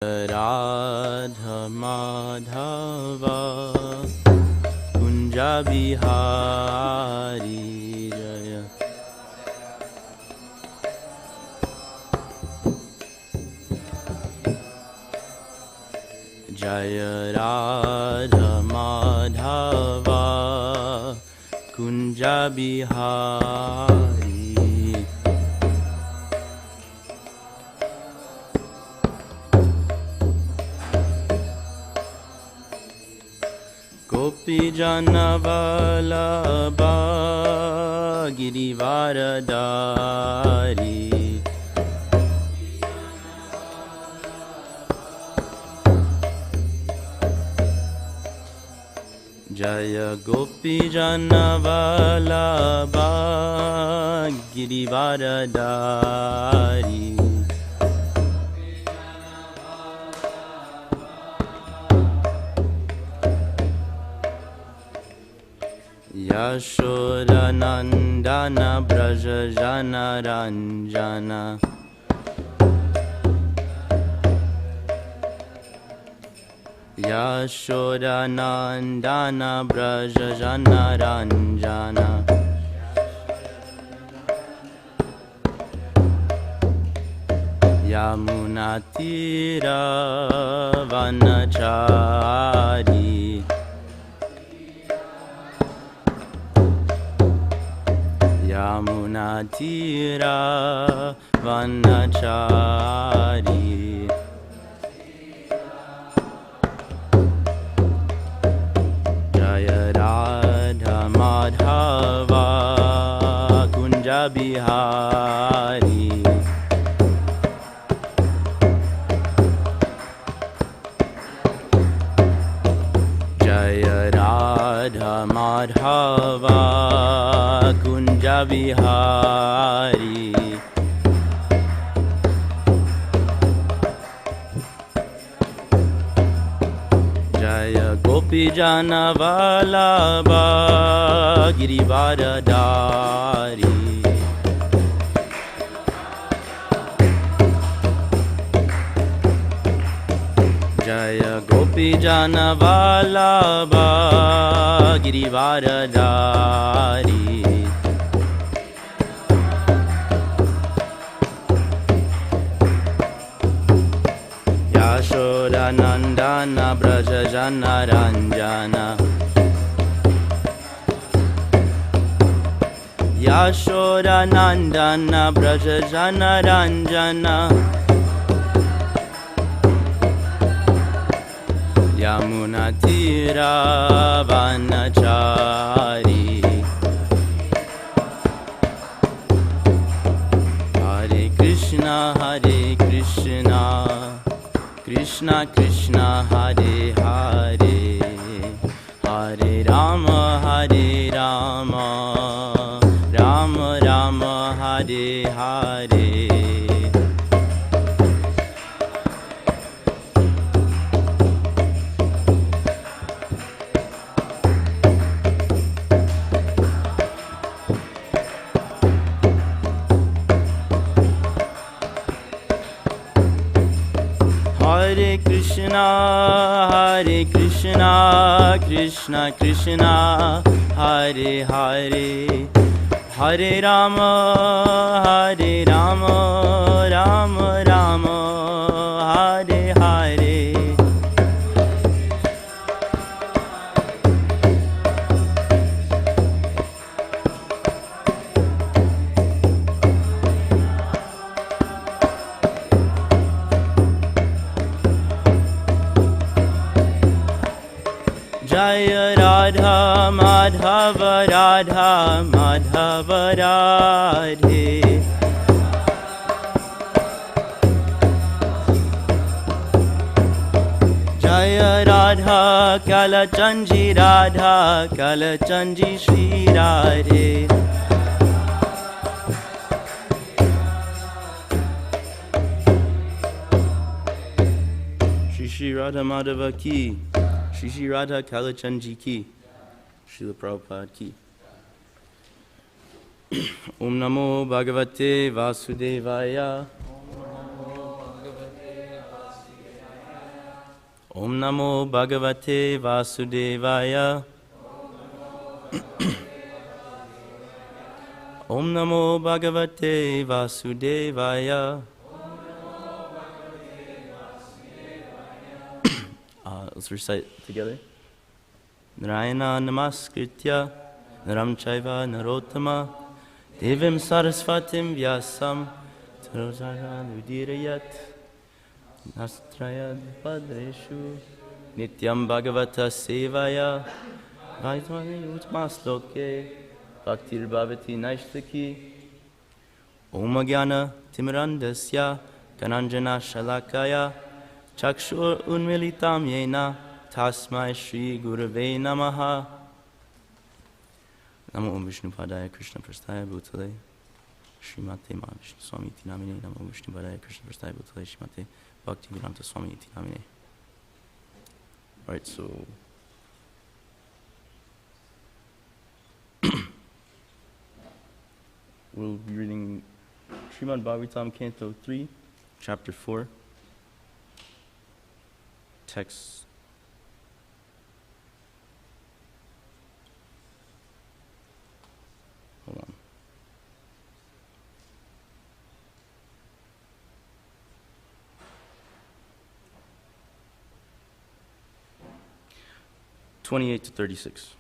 Radha Madhava Kunja Bihari Jaya Jaya Radha Madhava Kunja Bihari Gopi Jana Vallabha Girivaradari Jaya Gopi Jana Vallabha Girivaradari Yashoda Nandana Braja Jana Ranjana Yashoda Nandana Braja Jana Ranjana Yamuna Tira Vanachari Yamuna Tira Vanachari Jaya Radha Madhava Kunja Bihari Jaya Radha Madhava Kunja Bihari Jaya Gopi Jana Vallabha Girivaradari Jaya Gopi Jana Vallabha Girivaradari Yashoda Nandana Braja Jana Ranjana Yashoda Nandana Braja Jana Ranjana Yamuna Tira Vanachari Hare Krishna Krishna Krishna Hare Hare Hare Rama Rama Rama Hare Hare Hare Krishna Krishna Krishna Hare Hare Hare Rama Rama Rama Hare Hare Jaya Radha Madhava Radha Madhava Radhe Jaya Radha Kalachanji Radha Kalachanji Shri Radhe Shri Radha Madhava Ki Shri Radha Kalachanji Ki, Srila Prabhupada Ki. Om Namo Bhagavate Vasudevaya. Om Namo Bhagavate Vasudevaya. Om Namo Bhagavate Vasudevaya. Let's recite together. Narayana Namaskritya Naram Chaiva Narottama Devim Sarasvatim Vyasam Tarojara Udirayat Nastraya Padreshu Nityam Bhagavata Sevaya Vaitmani Utmasloke Bhaktir Bhavati Naishtaki Om Agyana Timirandasya Gananjana Shalakaya Chakshur Unmilitam Yena Tasmai Shri Gurave Namaha. Namo Om Vishnu Padaya Krishna Prasthaya Bhutale Srimate Mahavishnu Swami Iti Namine. Namo Om Vishnu Padaya Krishna Prasthaya Bhutale Srimate Bhakti Vedanta Swami Iti Namine. Alright, so we'll be reading Srimad Bhagavatam Canto 3, Chapter 4, text 28 to 36.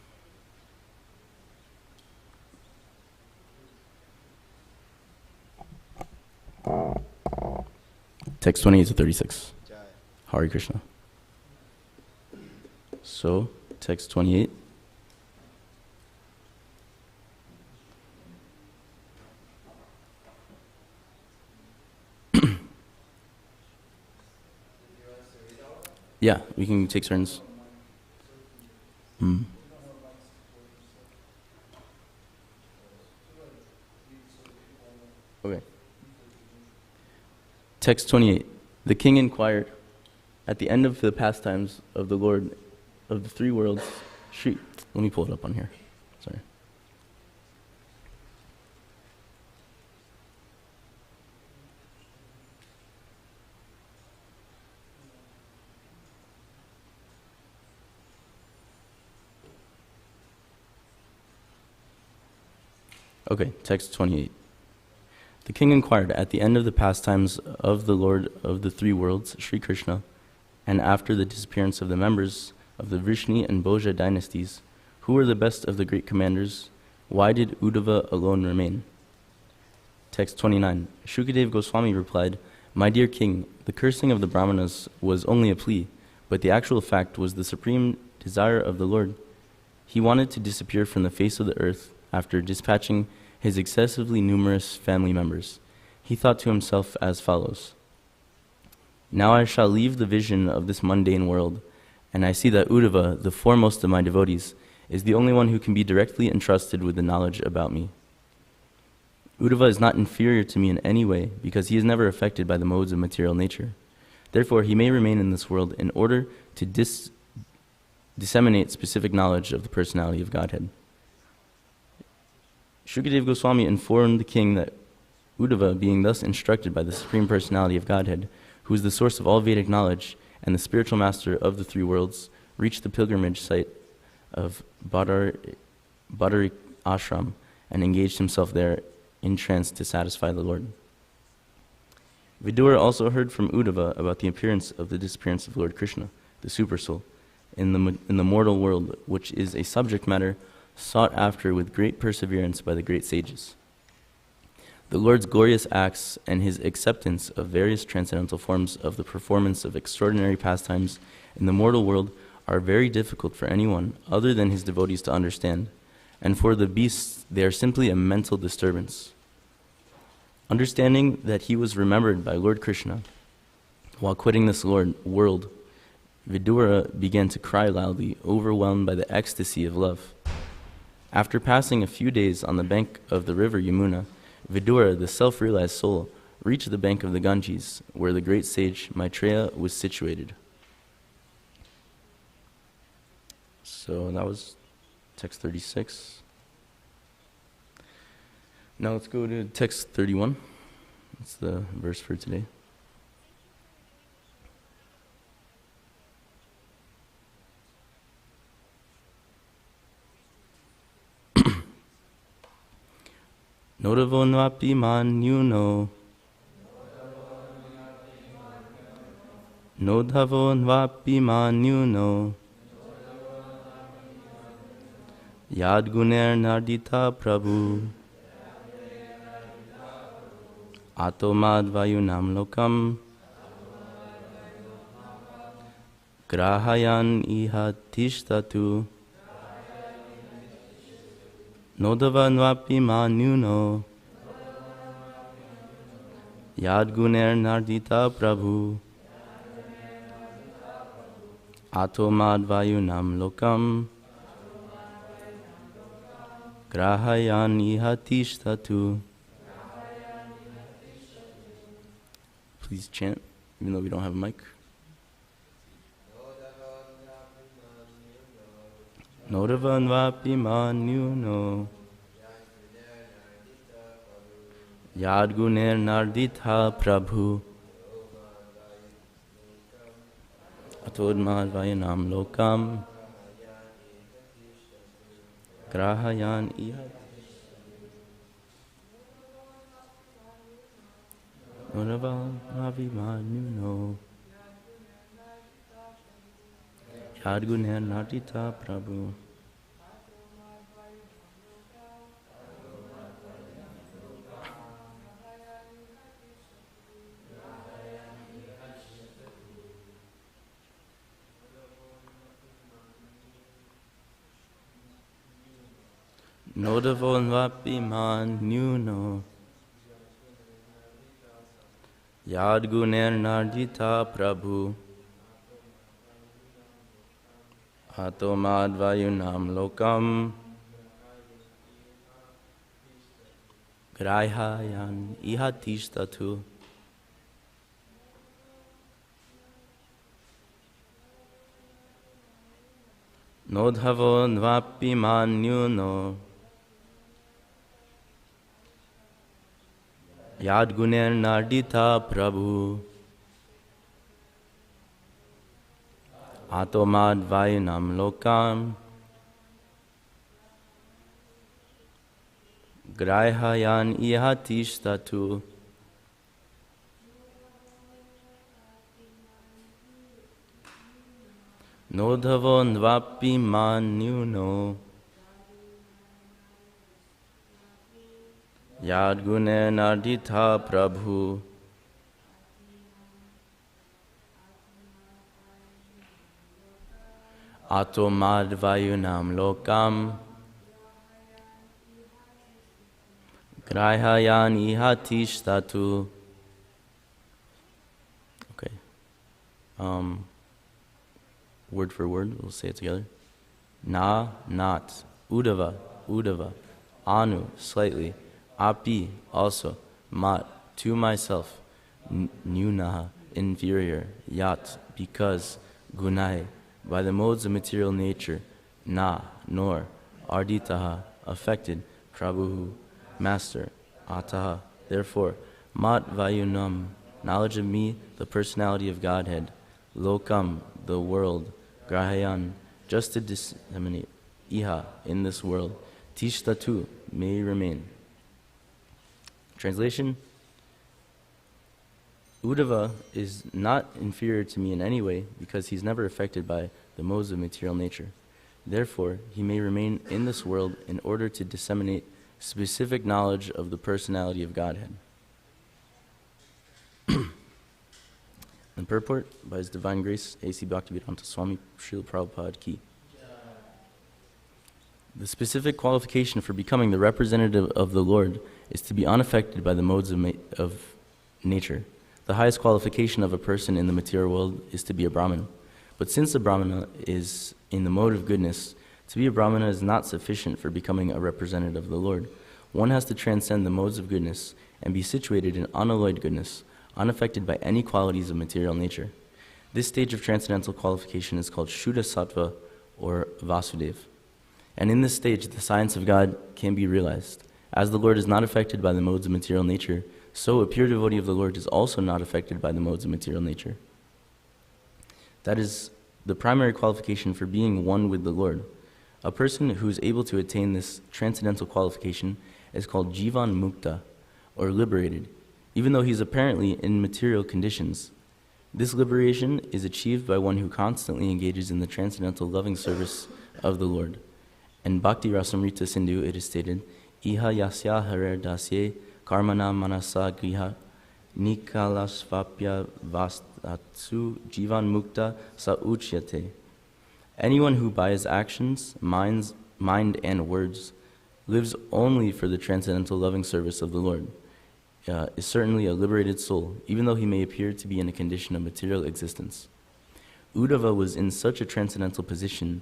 Text 28 to 36. Hare Krishna. So, text 28. Yeah, we can take turns. Okay. Text 28. The king inquired, at the end of the pastimes of the Lord of the three worlds, Shri. Let me pull it up on here. Sorry. Okay, text 28. The king inquired at the end of the pastimes of the Lord of the three worlds, Sri Krishna, and after the disappearance of the members of the Vrishni and Bhoja dynasties, who were the best of the great commanders, why did Uddhava alone remain? Text 29. Shukadev Goswami replied, My dear king, the cursing of the Brahmanas was only a plea, but the actual fact was the supreme desire of the Lord. He wanted to disappear from the face of the earth after dispatching his excessively numerous family members. He thought to himself as follows: Now I shall leave the vision of this mundane world, and I see that Uddhava, the foremost of my devotees, is the only one who can be directly entrusted with the knowledge about me. Uddhava is not inferior to me in any way, because he is never affected by the modes of material nature. Therefore, he may remain in this world in order to disseminate specific knowledge of the personality of Godhead. Shukadev Goswami informed the king that Uddhava, being thus instructed by the Supreme Personality of Godhead, who is the source of all Vedic knowledge and the spiritual master of the three worlds, reached the pilgrimage site of Badari Ashram and engaged himself there in trance to satisfy the Lord. Vidura also heard from Uddhava about the appearance of the disappearance of Lord Krishna, the Supersoul, in the mortal world, which is a subject matter sought after with great perseverance by the great sages. The Lord's glorious acts and his acceptance of various transcendental forms of the performance of extraordinary pastimes in the mortal world are very difficult for anyone other than his devotees to understand, and for the beasts they are simply a mental disturbance. Understanding that he was remembered by Lord Krishna while quitting this world, Vidura began to cry loudly, overwhelmed by the ecstasy of love. After passing a few days on the bank of the river Yamuna, Vidura, the self-realized soul, reached the bank of the Ganges, where the great sage Maitreya was situated. So that was text 36. Now let's go to text 31. That's the verse for today. Nodavon vapi manyuno. Nodhavon vapi manyuno. Yad guner nardita prabhu. Atomad vayunam lokam. Grahayan iha tishtatu. Nodavan vapi manyuno. Yad guner nardita prabhu. Atomad vayunam lokam. Grahayan iha tishtatu. Please chant, even though we don't have a mic. Nodavan vapi manyuno. Yad guner nardita prabhu. Atodmad vayanam lokam. Grahayan iha. Nodavan vapi manyuno. Yad guner nardita prabhu. Nodavon vapi manyuno. Yad guner nardita prabhu. Atomad vayunam lokam. Grahayan iha tishtatu. Nodhavon vapi manyuno. Yad guner nardita prabhu. Atomad vayunam lokam. Grahayan iha tishtatu. Nodhavon vapi manyuno. Yad guner nardita prabhu. Atomad vayunam lokam. Grahayan iha tishtatu. Okay. Word for word, we'll say it together. Na, not. Udava, udava. Anu, slightly. Api, also. Mat, to myself. Nyunaha, inferior. Yat, because. Gunai, by the modes of material nature. Na, nor. Arditaha, affected. Prabhu, master. Ataha, therefore. Mat vayunam, knowledge of me, the personality of Godhead. Lokam, the world. Grahayan, just to disseminate. Iha, in this world. Tishtatu, may remain. Translation: Uddhava is not inferior to me in any way because he's never affected by the modes of material nature. Therefore, he may remain in this world in order to disseminate specific knowledge of the personality of Godhead. The purport by His Divine Grace, A.C. Bhaktivedanta Swami Srila Prabhupada Ki. The specific qualification for becoming the representative of the Lord is to be unaffected by the modes of nature. The highest qualification of a person in the material world is to be a Brahmin. But since a Brahmana is in the mode of goodness, to be a Brahmana is not sufficient for becoming a representative of the Lord. One has to transcend the modes of goodness and be situated in unalloyed goodness, unaffected by any qualities of material nature. This stage of transcendental qualification is called Shuddha Sattva or Vasudev. And in this stage, the science of God can be realized. As the Lord is not affected by the modes of material nature, so a pure devotee of the Lord is also not affected by the modes of material nature. That is the primary qualification for being one with the Lord. A person who is able to attain this transcendental qualification is called Jivan Mukta, or liberated, even though he's apparently in material conditions. This liberation is achieved by one who constantly engages in the transcendental loving service of the Lord. In Bhakti Rasamrita Sindhu, it is stated, Iha yasya harer dasye karmana manasa griha nikalasvapya vastatsu jivan mukta sa uchyate. Anyone who by his actions, mind and words lives only for the transcendental loving service of the Lord is certainly a liberated soul, even though he may appear to be in a condition of material existence. Uddhava was in such a transcendental position,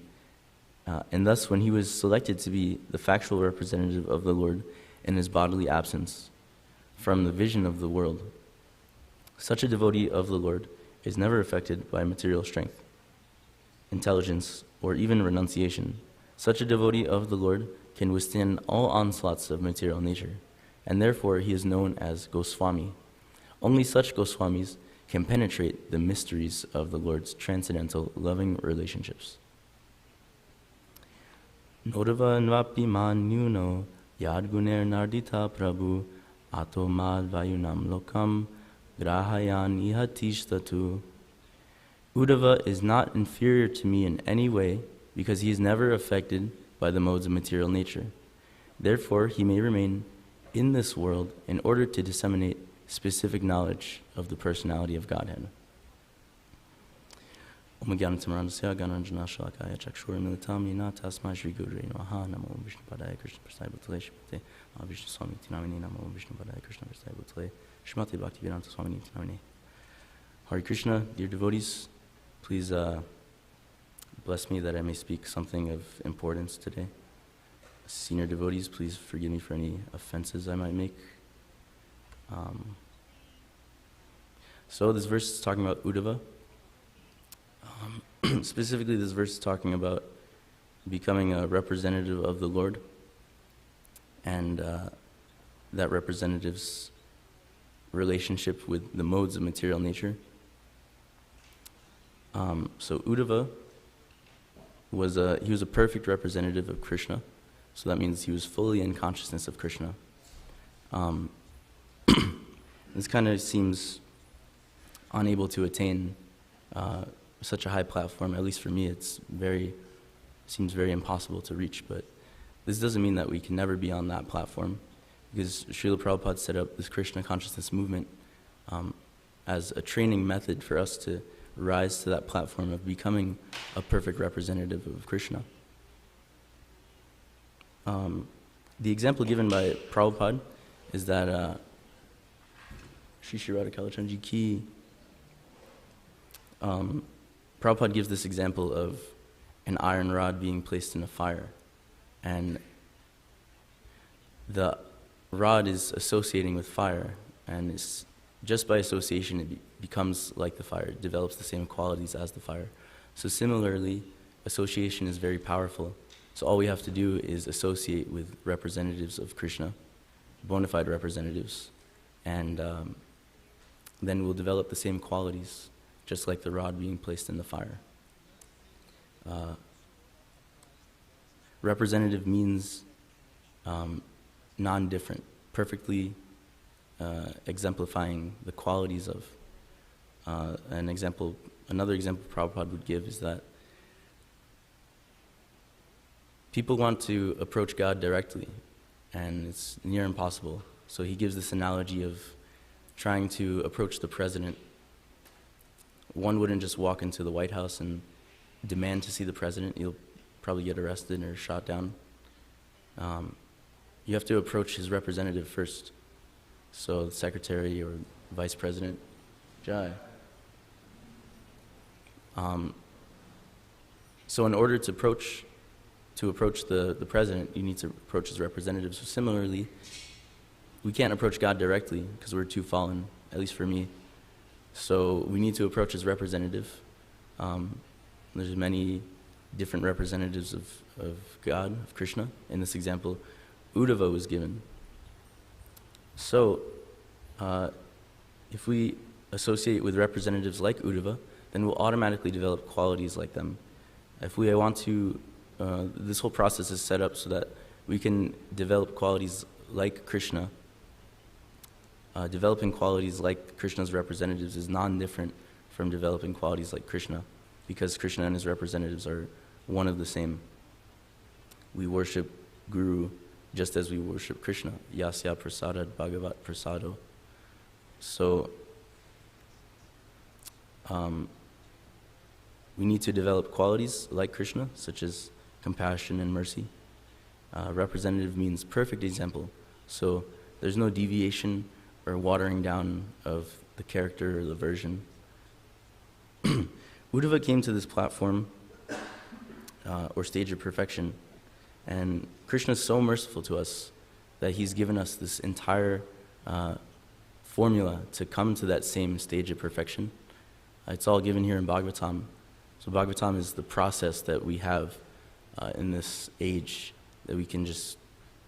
and thus when he was selected to be the factual representative of the Lord in his bodily absence from the vision of the world, such a devotee of the Lord is never affected by material strength, intelligence, or even renunciation. Such a devotee of the Lord can withstand all onslaughts of material nature, and therefore he is known as Goswami. Only such Goswamis can penetrate the mysteries of the Lord's transcendental loving relationships. Nodava nvapi manyuno yad guner nardita prabhu ato mad vayunam lokam grahayan ihatishtatu. Uddhava is not inferior to me in any way because he is never affected by the modes of material nature. Therefore, he may remain in this world in order to disseminate specific knowledge of the personality of Godhead. Om Gyanam Timarandasya Gyananjana Shalakaya Chakshura Militam Yena Tasma Shri Guru Namaha Namo Vishnu Padaya Krishna Prasaya Bhutale Shrimate Vishnu Swami Tinamini Namo Vishnu Padaya Krishna Prasaya Bhutale Shrimate Bhakti Vedanta Swami Tinamini. Hare Krishna, dear devotees, please bless me that I may speak something of importance today. Senior devotees, please forgive me for any offenses I might make. So this verse is talking about Uddhava. Specifically, this verse is talking about becoming a representative of the Lord and that representative's relationship with the modes of material nature. So Uddhava was a perfect representative of Krishna. So that means he was fully in consciousness of Krishna. This kind of seems unable to attain such a high platform. At least for me, seems very impossible to reach. But this doesn't mean that we can never be on that platform, because Srila Prabhupada set up this Krishna consciousness movement as a training method for us to rise to that platform of becoming a perfect representative of Krishna. The example given by Prabhupada is that Shri Shri Radha Kalachandji Ki, Prabhupada gives this example of an iron rod being placed in a fire, and the rod is associating with fire, and it's just by association it becomes like the fire. It develops the same qualities as the fire. So similarly, association is very powerful. So all we have to do is associate with representatives of Krishna, bona fide representatives, and then we'll develop the same qualities, just like the rod being placed in the fire. Representative means non-different, perfectly exemplifying the qualities of. Another example Prabhupada would give is that people want to approach God directly, and it's near impossible. So he gives this analogy of trying to approach the president. One wouldn't just walk into the White House and demand to see the president. You'll probably get arrested or shot down. You have to approach his representative first. So the secretary or vice president, Jai. So in order to approach the president, you need to approach his representative. So similarly, we can't approach God directly because we're too fallen, at least for me. So we need to approach his representative. There's many different representatives of God, of Krishna. In this example, Uddhava was given. So if we associate with representatives like Uddhava, then we'll automatically develop qualities like them. If we want to, this whole process is set up so that we can develop qualities like Krishna, developing qualities like Krishna's representatives is non-different from developing qualities like Krishna, because Krishna and his representatives are one of the same. We worship Guru just as we worship Krishna. Yasya prasadad bhagavat prasado. So, we need to develop qualities like Krishna, such as compassion and mercy. Representative means perfect example. So there's no deviation or watering down of the character or the version. Uddhava came to this platform or stage of perfection, and Krishna is so merciful to us that he's given us this entire formula to come to that same stage of perfection. It's all given here in Bhagavatam. So Bhagavatam is the process that we have in this age that we can just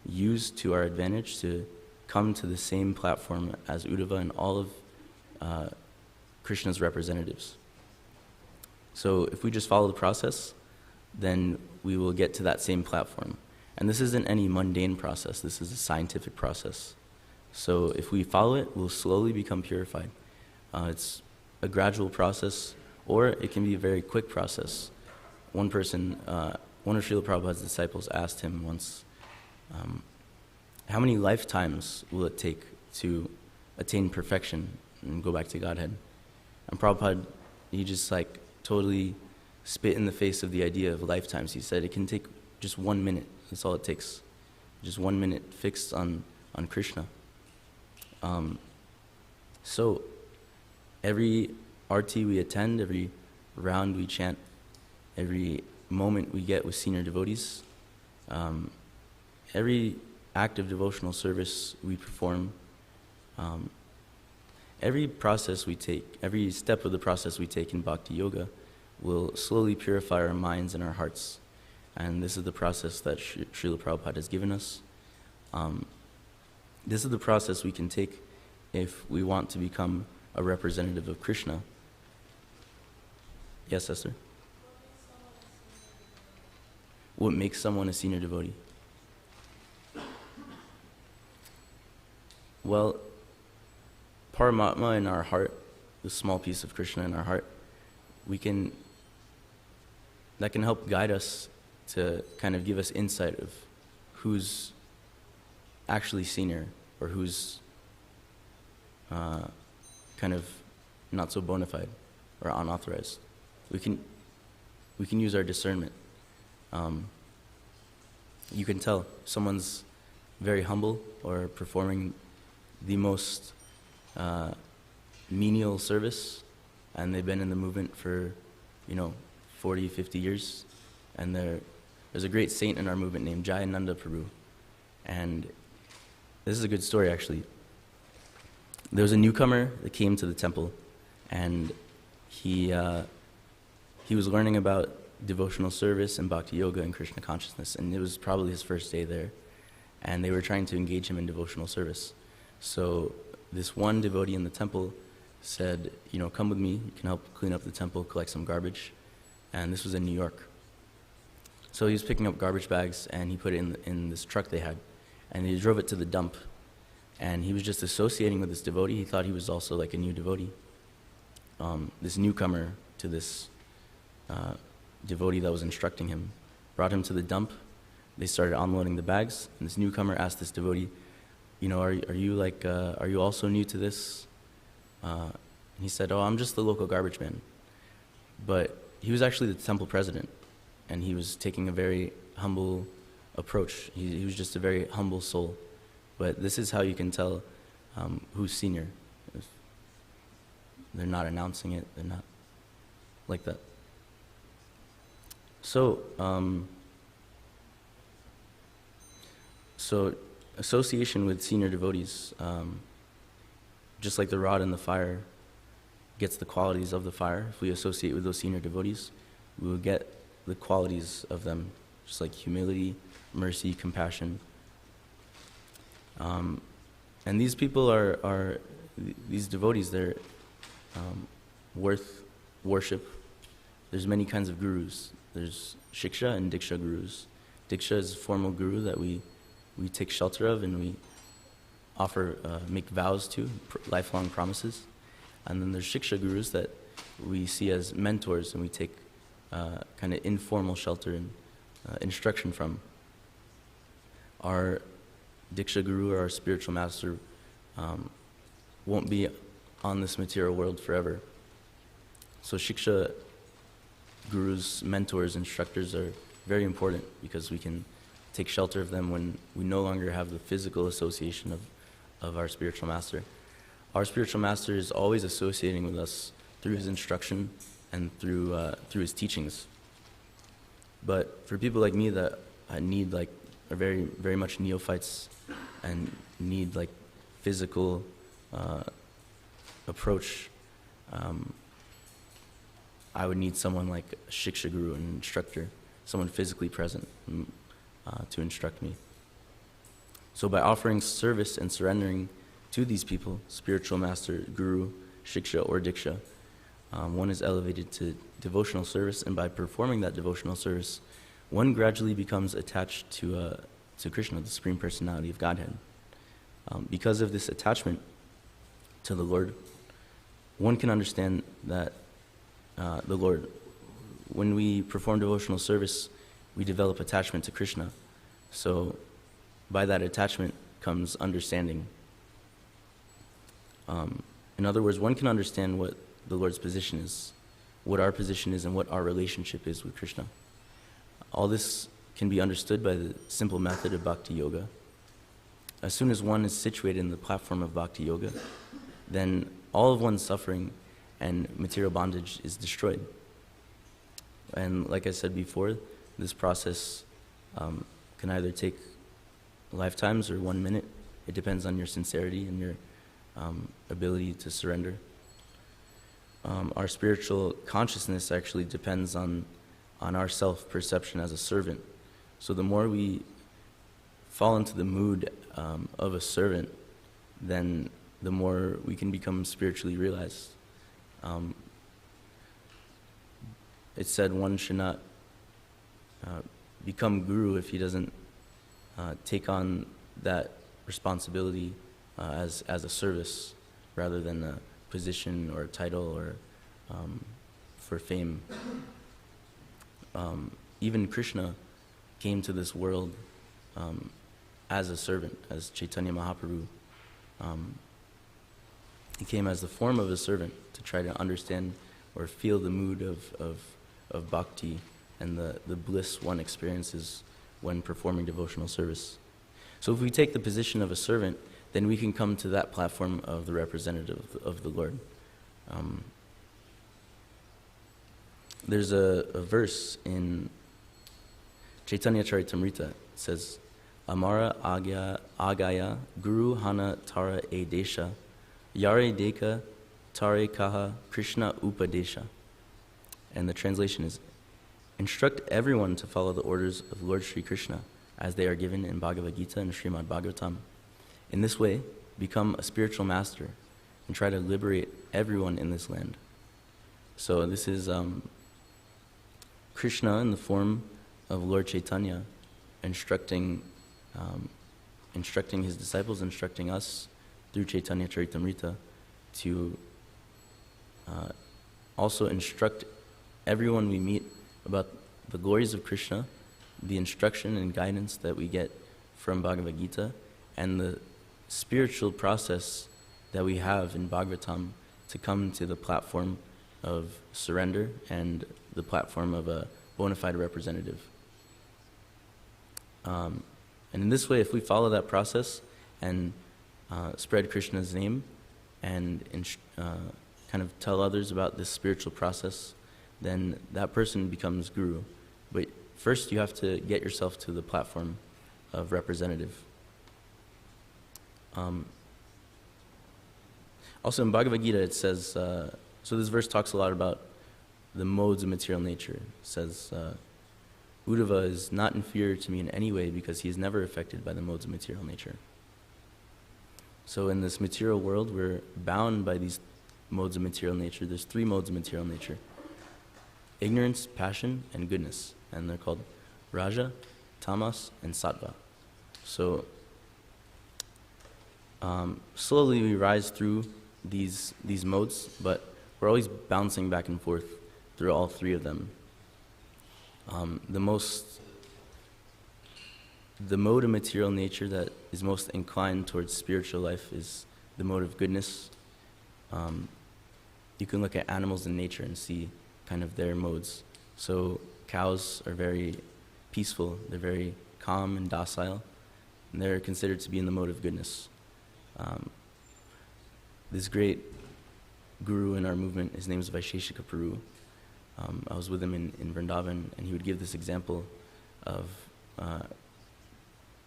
use to our advantage to come to the same platform as Uddhava and all of Krishna's representatives. So if we just follow the process, then we will get to that same platform. And this isn't any mundane process, this is a scientific process. So if we follow it, we'll slowly become purified. It's a gradual process, or it can be a very quick process. One of Srila Prabhupada's disciples asked him once, how many lifetimes will it take to attain perfection and go back to Godhead? And Prabhupada, he just like totally spit in the face of the idea of lifetimes. He said it can take just 1 minute. That's all it takes. Just 1 minute fixed on Krishna. So every arti we attend, every round we chant, every moment we get with senior devotees, every act of devotional service we perform, every process we take, every step of the process we take in Bhakti Yoga will slowly purify our minds and our hearts. And this is the process that Srila Prabhupada has given us. This is the process we can take if we want to become a representative of Krishna. Yes, Esther? What makes someone a senior devotee? Well, Paramatma in our heart, the small piece of Krishna in our heart, that can help guide us to kind of give us insight of who's actually senior or who's kind of not so bona fide or unauthorized. We can use our discernment. You can tell someone's very humble or performing the most menial service, and they've been in the movement for 40, 50 years, and there's a great saint in our movement named Jayananda Prabhu. And this is a good story, actually. There was a newcomer that came to the temple, and he was learning about devotional service and bhakti yoga and Krishna consciousness, and it was probably his first day there, and they were trying to engage him in devotional service. So this one devotee in the temple said, come with me, you can help clean up the temple, collect some garbage. And this was in New York. So he was picking up garbage bags, and he put it in this truck they had, and he drove it to the dump. And he was just associating with this devotee. He thought he was also like a new devotee. This newcomer to this devotee that was instructing him brought him to the dump. They started unloading the bags, and this newcomer asked this devotee, are you also new to this? And he said, I'm just the local garbage man. But he was actually the temple president, and he was taking a very humble approach. He was just a very humble soul. But this is how you can tell who's senior. If they're not announcing it, they're not like that. So, association with senior devotees, just like the rod in the fire gets the qualities of the fire. If we associate with those senior devotees, we will get the qualities of them, just like humility, mercy, compassion. And these people are these devotees, they're worth worship. There's many kinds of gurus. There's Shiksha and Diksha gurus. Diksha is a formal guru that we take shelter of, and we make vows to, lifelong promises. And then there's Shiksha gurus that we see as mentors, and we take kind of informal shelter and instruction from. Our Diksha guru, or our spiritual master, won't be on this material world forever. So Shiksha gurus, mentors, instructors are very important, because we can take shelter of them when we no longer have the physical association of our spiritual master. Our spiritual master is always associating with us through his instruction and through his teachings. But for people like me that need, like, are very, very much neophytes and need, like, physical approach, I would need someone like a Shiksha guru, an instructor, someone physically present to instruct me. So by offering service and surrendering to these people, spiritual master, guru, Shiksha, or Diksha, one is elevated to devotional service, and by performing that devotional service, one gradually becomes attached to Krishna, the Supreme Personality of Godhead. Because of this attachment to the Lord, one can understand that the Lord, when we perform devotional service, we develop attachment to Krishna. So by that attachment comes understanding. In other words, one can understand what the Lord's position is, what our position is, and what our relationship is with Krishna. All this can be understood by the simple method of bhakti yoga. As soon as one is situated in the platform of bhakti yoga, then all of one's suffering and material bondage is destroyed. And like I said before, this process can either take lifetimes or 1 minute. It depends on your sincerity and your ability to surrender. Our spiritual consciousness actually depends on our self-perception as a servant. So the more we fall into the mood of a servant, then the more we can become spiritually realized. It's said one should not become guru if he doesn't take on that responsibility as a service, rather than a position or a title or for fame. Even Krishna came to this world as a servant, as Chaitanya Mahaprabhu. He came as the form of a servant to try to understand or feel the mood of bhakti and the bliss one experiences when performing devotional service. So if we take the position of a servant, then we can come to that platform of the representative of the Lord. There's a verse in Chaitanya Charitamrita. It says, Amara agaya guru hana tara e desha, yare deka tare kaha Krishna upadesha. And the translation is, instruct everyone to follow the orders of Lord Sri Krishna as they are given in Bhagavad Gita and Srimad Bhagavatam. In this way, become a spiritual master and try to liberate everyone in this land. So this is Krishna in the form of Lord Chaitanya instructing his disciples, instructing us through Chaitanya Charitamrita to also instruct everyone we meet about the glories of Krishna, the instruction and guidance that we get from Bhagavad Gita, and the spiritual process that we have in Bhagavatam to come to the platform of surrender and the platform of a bona fide representative. And in this way, if we follow that process and spread Krishna's name and kind of tell others about this spiritual process, then that person becomes guru. But first you have to get yourself to the platform of representative. Also in Bhagavad Gita it says, so this verse talks a lot about the modes of material nature. It says, Uddhava is not inferior to me in any way because he is never affected by the modes of material nature. So in this material world, we're bound by these modes of material nature. There's 3 modes of material nature: ignorance, passion, and goodness. And they're called Raja, Tamas, and Sattva. So Slowly we rise through these modes, but we're always bouncing back and forth through all three of them. The mode of material nature that is most inclined towards spiritual life is the mode of goodness. You can look at animals in nature and see kind of their modes. So cows are very peaceful, they're very calm and docile, and they're considered to be in the mode of goodness. This great guru in our movement, his name is Vaisheshika Prabhu. I was with him in Vrindavan, and he would give this example of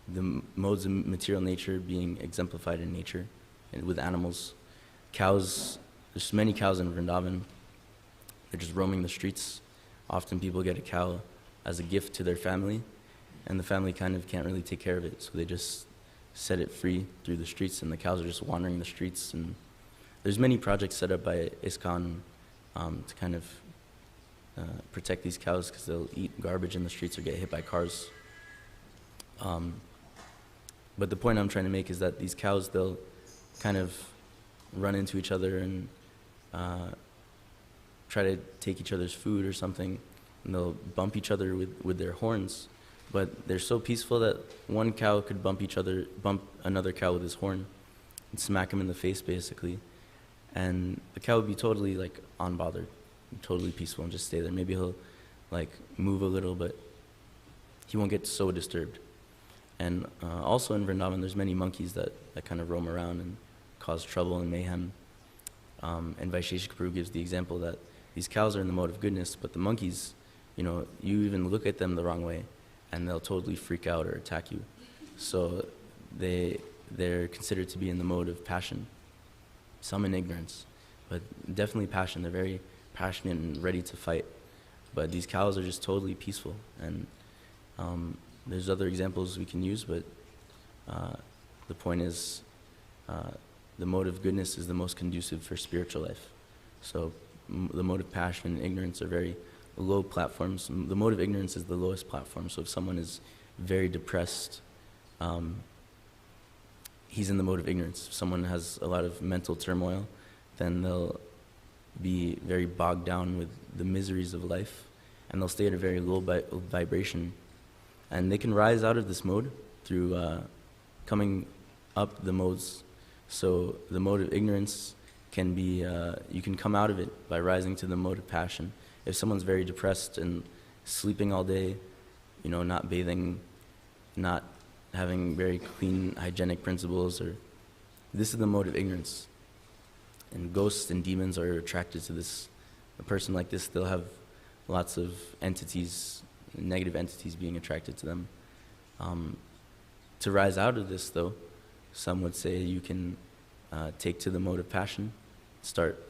the modes of material nature being exemplified in nature and with animals. Cows, there's many cows in Vrindavan. They're just roaming the streets. Often people get a cow as a gift to their family, and the family kind of can't really take care of it, so they just set it free through the streets, and the cows are just wandering the streets. And there's many projects set up by ISKCON to kind of protect these cows, because they'll eat garbage in the streets or get hit by cars. But the point I'm trying to make is that these cows, they'll kind of run into each other and try to take each other's food or something, and they'll bump each other with their horns. But they're so peaceful that one cow could bump another cow with his horn and smack him in the face, basically. And the cow would be totally like unbothered, totally peaceful, and just stay there. Maybe he'll like move a little, but he won't get so disturbed. And also in Vrindavan, there's many monkeys that kind of roam around and cause trouble and mayhem. And Vaisheshika Prabhu gives the example that these cows are in the mode of goodness, but the monkeys, you even look at them the wrong way, and they'll totally freak out or attack you. So they're considered to be in the mode of passion, some in ignorance, but definitely passion. They're very passionate and ready to fight. But these cows are just totally peaceful. And there's other examples we can use, but the point is the mode of goodness is the most conducive for spiritual life. So the mode of passion and ignorance are very low platforms. The mode of ignorance is the lowest platform. So if someone is very depressed, he's in the mode of ignorance. If someone has a lot of mental turmoil, then they'll be very bogged down with the miseries of life, and they'll stay at a very low vibration. And they can rise out of this mode through coming up the modes. So the mode of ignorance can be, you can come out of it by rising to the mode of passion. If someone's very depressed and sleeping all day, not bathing, not having very clean hygienic principles, this is the mode of ignorance. And ghosts and demons are attracted to this. A person like this, they'll have lots of entities, negative entities being attracted to them. To rise out of this, though, some would say you can take to the mode of passion, start,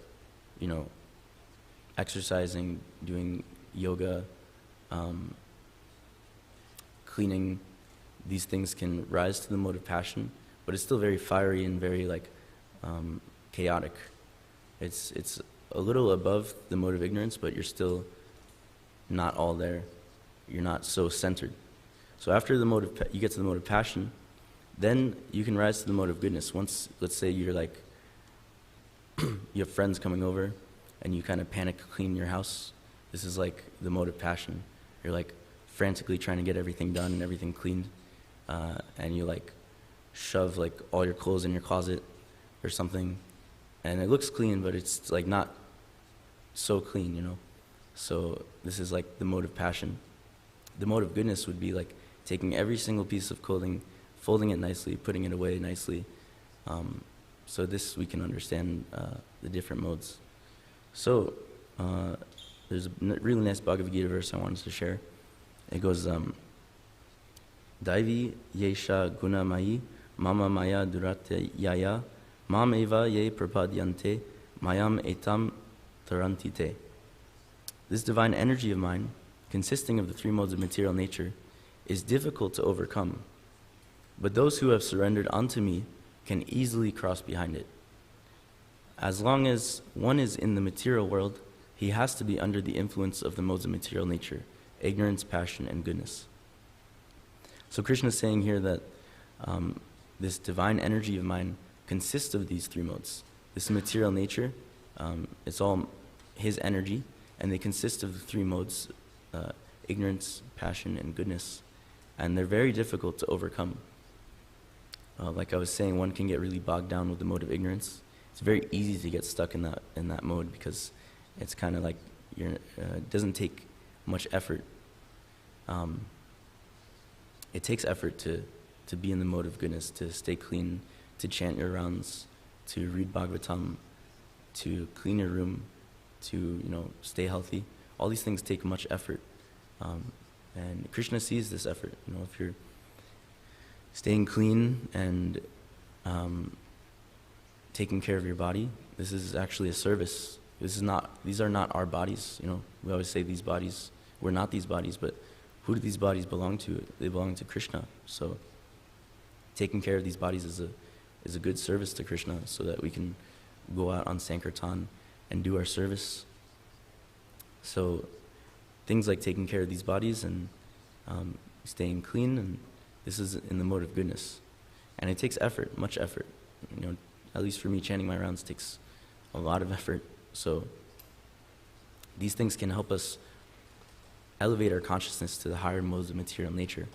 exercising, doing yoga, cleaning. These things can rise to the mode of passion, but it's still very fiery and very chaotic. It's a little above the mode of ignorance, but you're still not all there. You're not so centered. So after you get to the mode of passion, then you can rise to the mode of goodness. Once, let's say you're you have friends coming over, and you kind of panic clean your house. This is like the mode of passion. You're frantically trying to get everything done and everything cleaned, and you shove all your clothes in your closet or something, and it looks clean, but it's not so clean, So this is the mode of passion. The mode of goodness would be taking every single piece of clothing, folding it nicely, putting it away nicely. So this we can understand the different modes. So there's a really nice Bhagavad Gita verse I wanted to share. It goes, Daivi yesha guna mayi mama maya durate yaya mam eva ye prapadyante mayam etam tarantite. This divine energy of mine, consisting of the three modes of material nature, is difficult to overcome, but those who have surrendered unto me can easily cross behind it. As long as one is in the material world, he has to be under the influence of the modes of material nature, ignorance, passion, and goodness. So Krishna is saying here that this divine energy of mine consist of these three modes. This material nature, it's all his energy, and they consist of the three modes, ignorance, passion, and goodness. And they're very difficult to overcome. Like I was saying, one can get really bogged down with the mode of ignorance. It's very easy to get stuck in that mode because it's kind of like it doesn't take much effort. It takes effort to be in the mode of goodness, to stay clean, to chant your rounds, to read Bhagavatam, to clean your room, to stay healthy. All these things take much effort, and Krishna sees this effort. If you're staying clean and taking care of your body, this is actually a service. These are not our bodies. We always say these bodies, we're not these bodies, but who do these bodies belong to? They belong to Krishna. So taking care of these bodies is a good service to Krishna, so that we can go out on Sankirtan and do our service. So things like taking care of these bodies and staying clean, and this is in the mode of goodness. And it takes effort, much effort. At least for me, chanting my rounds takes a lot of effort. So these things can help us elevate our consciousness to the higher modes of material nature.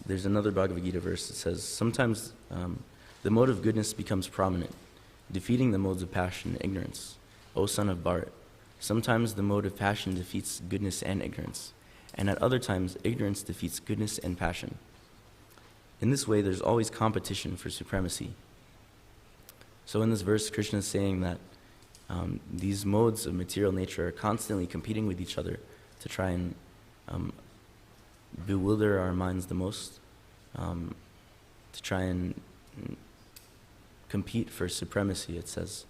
There's another Bhagavad Gita verse that says, sometimes the mode of goodness becomes prominent, defeating the modes of passion and ignorance. O son of Bharat, sometimes the mode of passion defeats goodness and ignorance, and at other times ignorance defeats goodness and passion. In this way, there's always competition for supremacy. So in this verse, Krishna is saying that these modes of material nature are constantly competing with each other to try and bewilder our minds the most, to try and compete for supremacy, it says.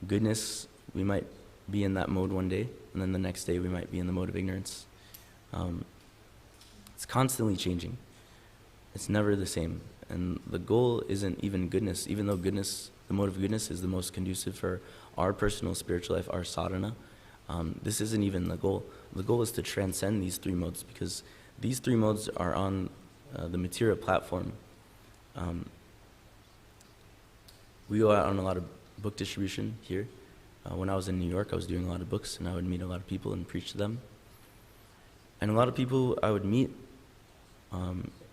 Goodness, we might be in that mode one day, and then the next day we might be in the mode of ignorance. It's constantly changing. It's never the same. And the goal isn't even goodness, even though goodness, the mode of goodness is the most conducive for our personal spiritual life, our sadhana. This isn't even the goal. The goal is to transcend these three modes, because these three modes are on the material platform. We go out on a lot of book distribution here. When I was in New York, I was doing a lot of books, and I would meet a lot of people and preach to them. And a lot of people I would meet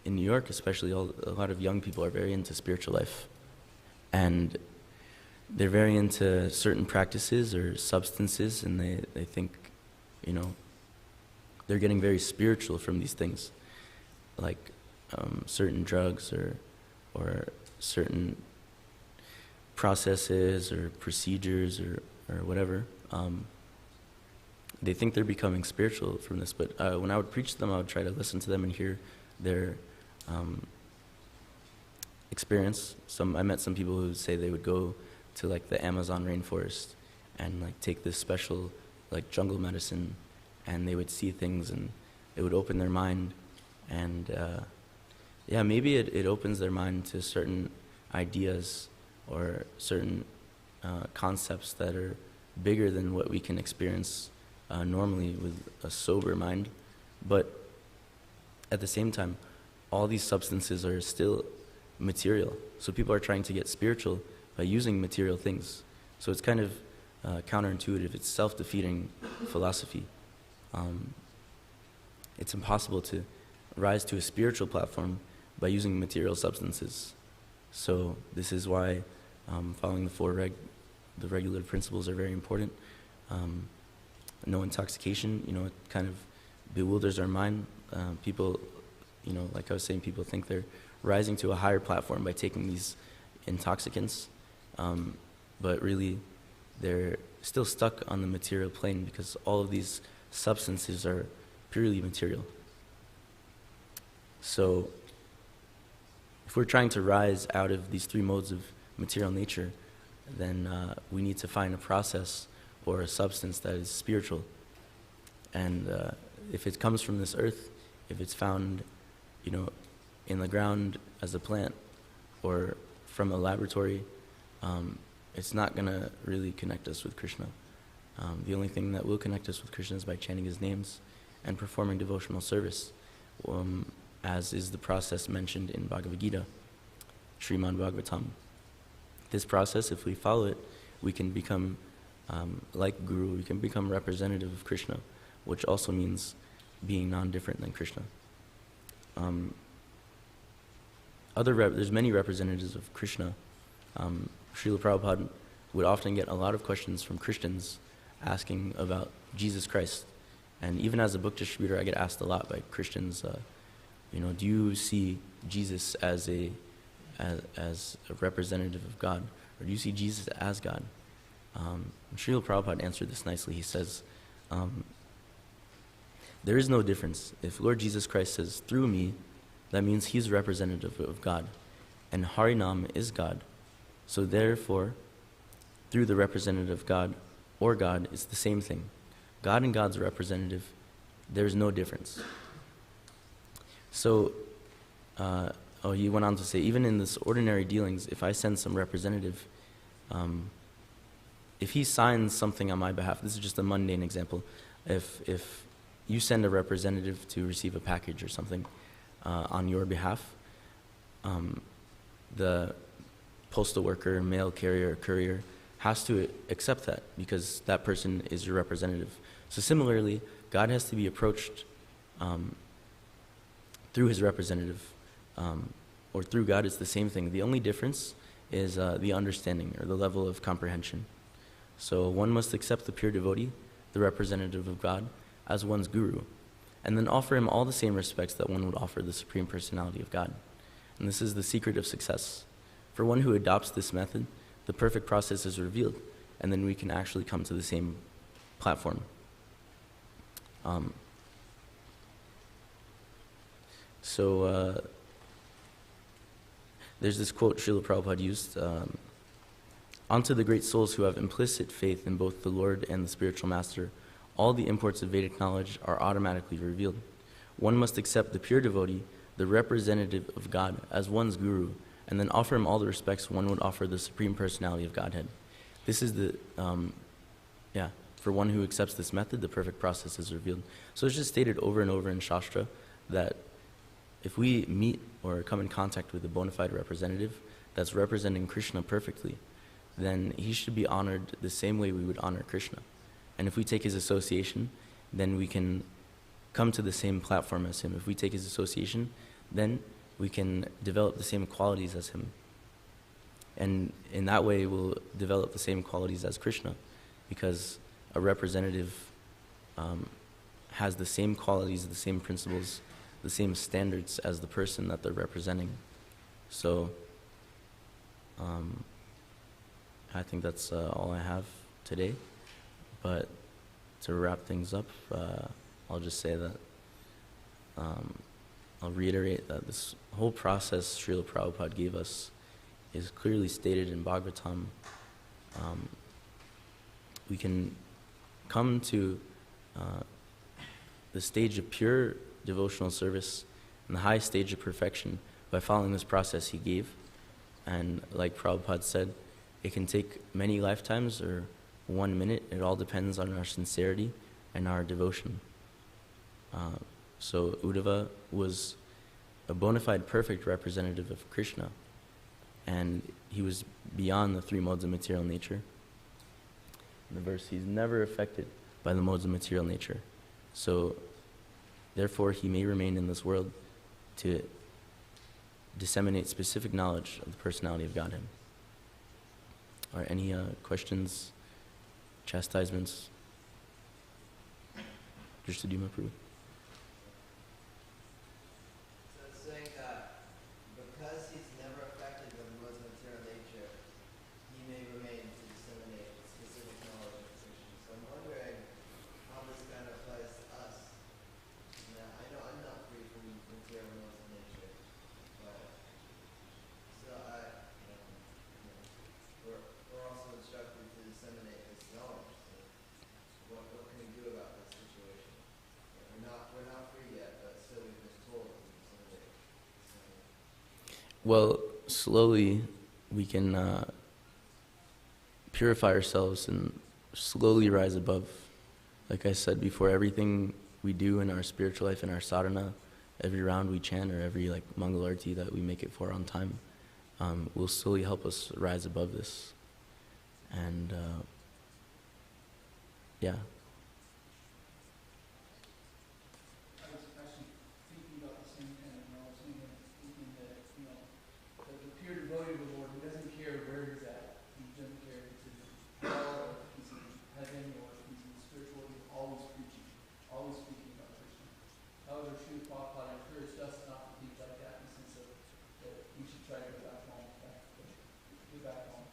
in New York, especially, a lot of young people are very into spiritual life. And they're very into certain practices or substances, and they think, they're getting very spiritual from these things, like certain drugs or certain processes or procedures or whatever. They think they're becoming spiritual from this, but when I would preach to them, I would try to listen to them and hear their experience. I met some people who say they would go to like the Amazon rainforest and like take this special like jungle medicine, and they would see things and it would open their mind, and maybe it opens their mind to certain ideas or certain concepts that are bigger than what we can experience normally with a sober mind. But at the same time, all these substances are still material. So people are trying to get spiritual by using material things. So it's kind of counterintuitive. It's self-defeating philosophy. It's impossible to rise to a spiritual platform by using material substances. So this is why following the regulative principles are very important. No intoxication, it kind of bewilders our mind. People, like I was saying, people think they're rising to a higher platform by taking these intoxicants, but really they're still stuck on the material plane, because all of these substances are purely material. So if we're trying to rise out of these three modes of material nature, then we need to find a process or a substance that is spiritual. And if it comes from this earth, if it's found, in the ground as a plant or from a laboratory, it's not going to really connect us with Krishna. The only thing that will connect us with Krishna is by chanting his names and performing devotional service. as is the process mentioned in Bhagavad Gita, Srimad Bhagavatam. This process, if we follow it, we can become like Guru, we can become representative of Krishna, which also means being non-different than Krishna. There's many representatives of Krishna. Srila Prabhupada would often get a lot of questions from Christians asking about Jesus Christ. And even as a book distributor, I get asked a lot by Christians, do you see Jesus as a representative of God? Or do you see Jesus as God? Srila Prabhupada answered this nicely. He says, there is no difference. If Lord Jesus Christ says, through me, that means he's representative of God. And Harinam is God. So therefore, through the representative of God or God, it's the same thing. God and God's representative, there's no difference. So, he went on to say, even in this ordinary dealings, if I send some representative, if he signs something on my behalf, this is just a mundane example, if you send a representative to receive a package or something on your behalf, the postal worker, mail carrier, courier has to accept that because that person is your representative. So similarly, God has to be approached through his representative, or through God. It's the same thing. The only difference is the understanding or the level of comprehension. So one must accept the pure devotee, the representative of God, as one's guru, and then offer him all the same respects that one would offer the Supreme Personality of God. And this is the secret of success. For one who adopts this method, the perfect process is revealed, and then we can actually come to the same platform. There's this quote Srila Prabhupada used, "Unto the great souls who have implicit faith in both the Lord and the spiritual master, all the imports of Vedic knowledge are automatically revealed. One must accept the pure devotee, the representative of God, as one's guru, and then offer him all the respects one would offer the Supreme Personality of Godhead. This is for one who accepts this method, the perfect process is revealed." So it's just stated over and over in Shastra that if we meet or come in contact with a bona fide representative that's representing Krishna perfectly, then he should be honored the same way we would honor Krishna. And if we take his association, then we can come to the same platform as him. If we take his association, then we can develop the same qualities as him. And in that way, we'll develop the same qualities as Krishna, because a representative has the same qualities, the same principles, the same standards as the person that they're representing. So I think that's all I have today. But to wrap things up, I'll just say that I'll reiterate that this whole process Srila Prabhupada gave us is clearly stated in Bhagavatam. We can come to the stage of pure devotional service and the high stage of perfection by following this process he gave. And like Prabhupada said, it can take many lifetimes or 1 minute. It all depends on our sincerity and our devotion. So Uddhava was a bona fide perfect representative of Krishna, and he was beyond the 3 modes of material nature. In the verse, he's never affected by the modes of material nature. So therefore, he may remain in this world to disseminate specific knowledge of the personality of Godhead. Are any questions, chastisements? Just to do my proof. So it's saying that because he's never affected by the modes of material nature, he may remain to disseminate specific knowledge of Krishna. So I'm wondering how this kind of applies to us. Now, I know I'm not free from material modes of nature, but so we're also instructed to disseminate this knowledge. So what can we do about this situation? We're not free yet, but still we've been told to disseminate. Well, slowly we can purify ourselves and slowly rise above. Like I said before, everything we do in our spiritual life, in our sadhana, every round we chant or every like Mangal Arti that we make it for on time will slowly help us rise above this. And yeah. I was actually thinking about the same thing, and I was thinking that, the pure devotee of the Lord, he doesn't care where he's at. He doesn't care if he's in hell, or if he's in heaven, or if he's in spiritual, he's always preaching, always speaking about Krishna. However, Srila Prabhupada encouraged us not to think like that, in the sense of that we should try to go back home, get back home.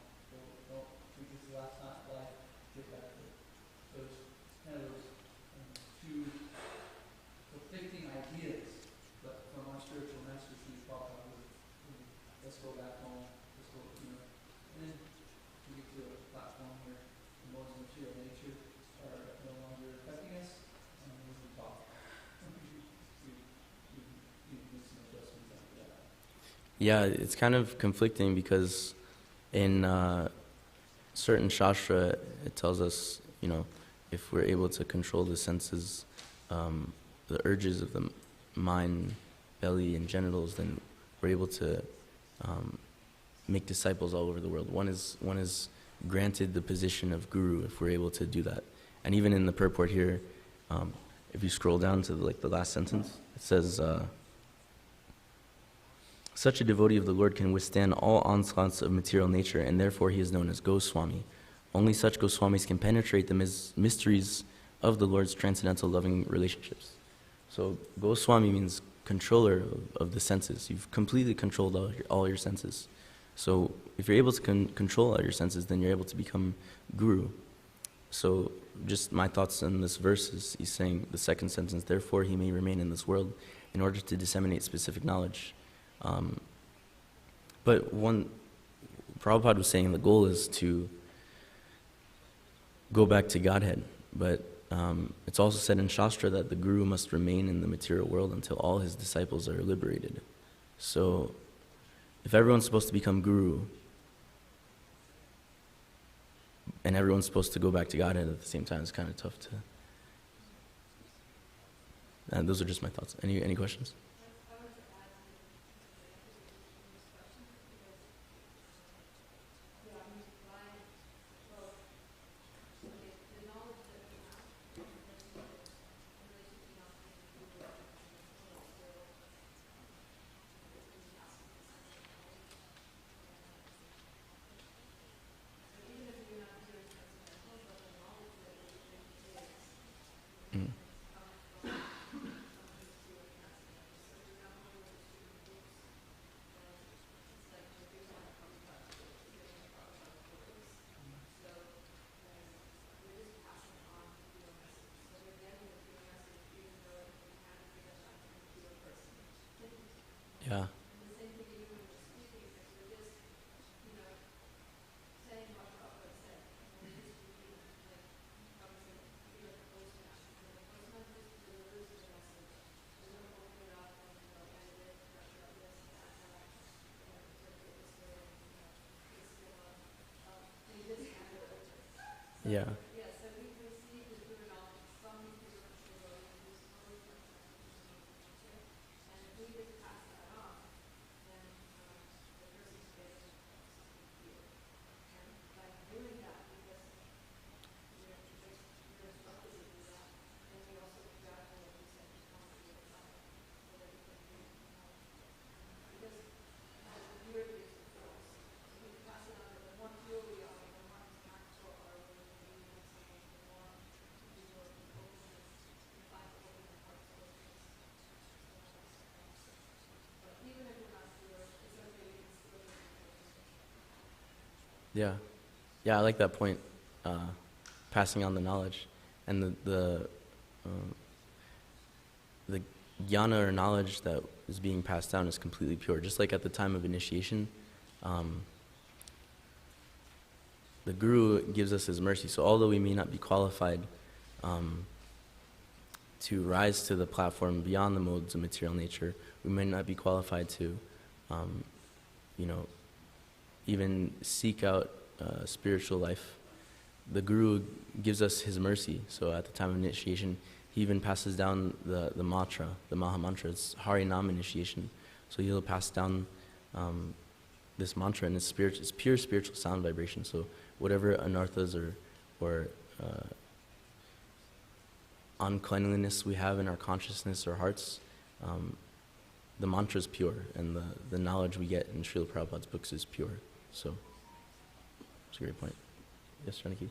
Don't treat this last night life, get back there. So it's kind of those two conflicting ideas, but from our spiritual master, Srila Prabhupada, let's go back home, let's go, and then we get to a platform where the modes of material nature are no longer affecting us, and we can talk. We make some adjustments after that. Yeah, it's kind of conflicting because in certain shastra it tells us, if we're able to control the senses, the urges of the mind, belly, and genitals, then we're able to make disciples all over the world. One is granted the position of guru if we're able to do that. And even in the purport here, if you scroll down to the last sentence, it says, such a devotee of the Lord can withstand all onslaughts of material nature, and therefore he is known as Goswami. Only such Goswamis can penetrate the mysteries of the Lord's transcendental loving relationships. So Goswami means controller of the senses. You've completely controlled all your senses. So if you're able to control all your senses, then you're able to become guru. So just my thoughts on this verse is he's saying the second sentence, therefore he may remain in this world in order to disseminate specific knowledge. But Prabhupada was saying the goal is to go back to Godhead. But it's also said in Shastra that the guru must remain in the material world until all his disciples are liberated. So if everyone's supposed to become guru, and everyone's supposed to go back to Godhead at the same time, it's kind of tough to... And those are just my thoughts. Any questions? Yeah. Yeah. Yeah, I like that point. Passing on the knowledge, and the jnana or knowledge that is being passed down is completely pure. Just like at the time of initiation, the guru gives us his mercy. So although we may not be qualified to rise to the platform beyond the modes of material nature, we may not be qualified to, even seek out spiritual life. The guru gives us his mercy. So at the time of initiation, he he even passes down the mantra, the Maha Mantra. It's Harinam initiation. So he'll pass down this mantra, and it's pure spiritual sound vibration. So whatever anarthas or uncleanliness we have in our consciousness or hearts, the mantra is pure, and the knowledge we get in Srila Prabhupada's books is pure. So it's a great point. Yes, Janaki?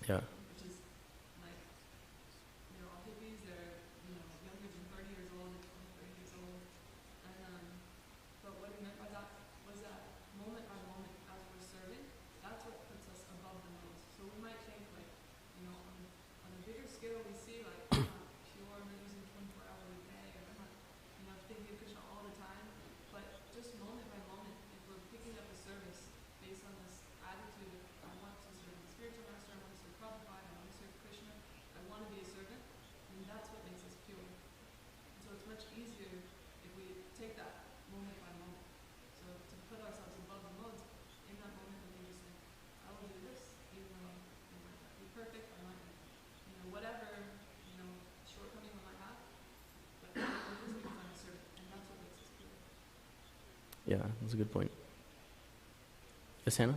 Yeah. Yeah, that's a good point. Yes, Hannah?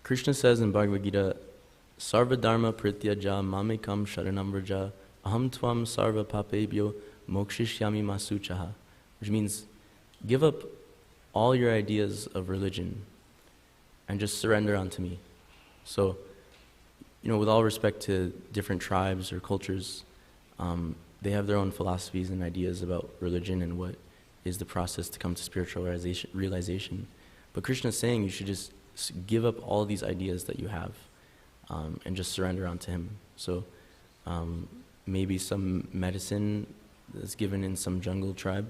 Krishna says in Bhagavad Gita, Sarva dharma prityaja mamekam sharanam vraja aham tvam sarva papebhyo mokshishyami masuchaha, which means give up all your ideas of religion and just surrender unto me. So, with all respect to different tribes or cultures, they have their own philosophies and ideas about religion and what is the process to come to spiritual realization. But Krishna is saying you should just give up all these ideas that you have and just surrender unto Him. So maybe some medicine that's given in some jungle tribe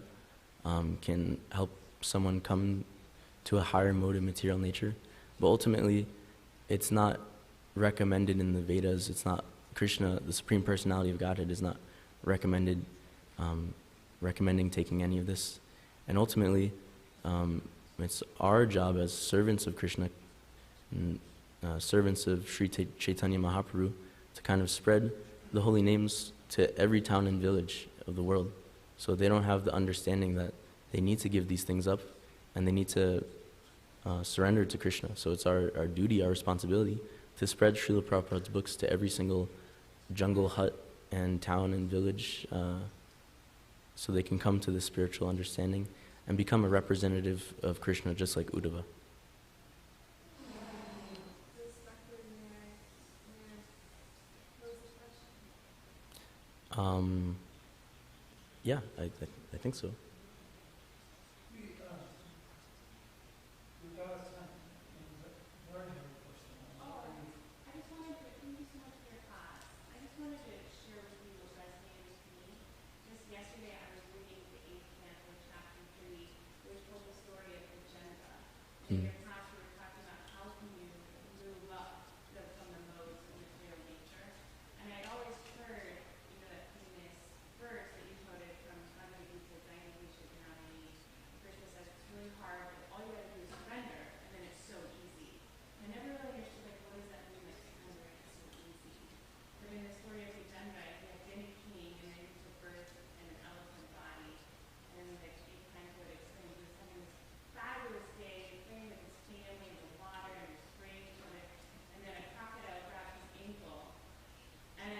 can help someone come to a higher mode of material nature. But ultimately, it's not recommended in the Vedas. It's not Krishna, the Supreme Personality of Godhead, is not recommending taking any of this. And ultimately, it's our job as servants of Krishna, servants of Sri Chaitanya Mahaprabhu, to kind of spread the holy names to every town and village of the world. So they don't have the understanding that they need to give these things up and they need to surrender to Krishna. So it's our duty, our responsibility to spread Srila Prabhupada's books to every single jungle hut and town and village, so they can come to this spiritual understanding and become a representative of Krishna, just like Uddhava. Yeah, I think so. We've got time. Lauren had a question. I just wanted to thank you so much for your class. I just wanted to share with you what resonated with me. Just yesterday I was reading the 8th canto, chapter 3, which told the story of the Jenda. And in your class we were talking about how can you move up from the modes of material nature. And I'd always heard, that famous verse that you quoted from Bhagavad Gita, Dayalu Harinam. Krishna says it's really hard, but all you gotta do is surrender, and then it's so easy. I never really understood, what does that mean, surrender, it's so easy. But in the story of Ujjanda, he had been a king, and then he took birth in an elephant body. And the king kind of would explain, he was having this fabulous day, playing with his family in the water, and he was spraying each other. And then a crocodile grabbed his ankle, and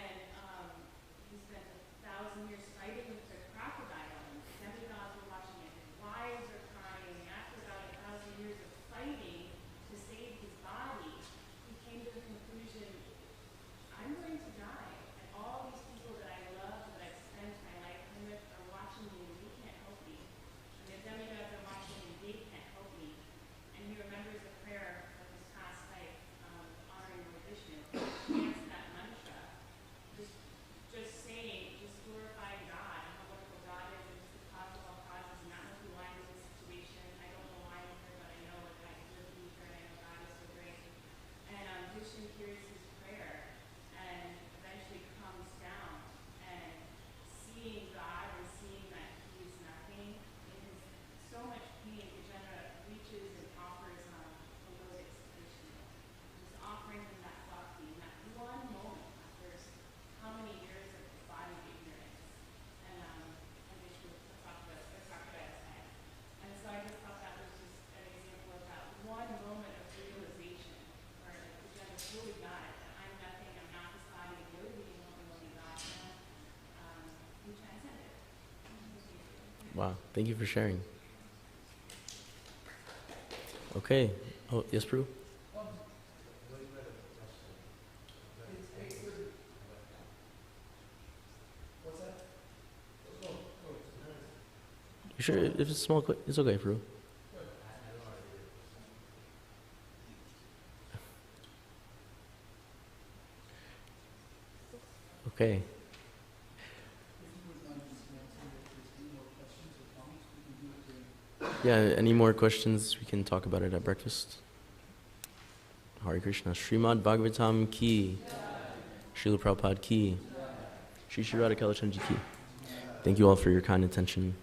he spent 1,000 years fighting with the crocodile, and the demigods were watching it, his wives were crying, and after about 1,000 years of fighting to save his body, he came to the conclusion, I'm going to die, and all these people that I love, that I've spent my lifetime with, are watching me, and they can't help me. And the demigods are watching, and they can't help me. And he remembers the prayer of his past life, honoring Lord Vishnu, chants that mantra, just saying, just glorifying God and how wonderful God is and just the cause of all causes and not know why I'm in this situation. I don't know why I'm here, but I know that I live to be here and I know God is so great. And Vishnu hears his prayer and eventually comes down, and seeing God and seeing that he is nothing, in his so much pain, Vijayana reaches and offers Logos to Vishnu. Just offering him that bhakti in that one moment after how many years of body ignorance, and Vishnu talked about the crocodile's head. And so I just thought that was just an example of that one moment of realization where Vijayana fully got it, that I'm nothing, I'm not this body, you're the only God, and he transcended. Wow, thank you for sharing. Okay. Oh, yes, Prue? It's 8:30. What's that? Go. You sure? If it's small, it's okay, Prue. Okay. If you would mind just answering if there's any more questions or comments, we can do it during. Yeah, any more questions? We can talk about it at breakfast. Hare Krishna. Srimad Bhagavatam ki. Srila Prabhupada ki. Shri Shri Radha Kalachandji ki. Thank you all for your kind attention.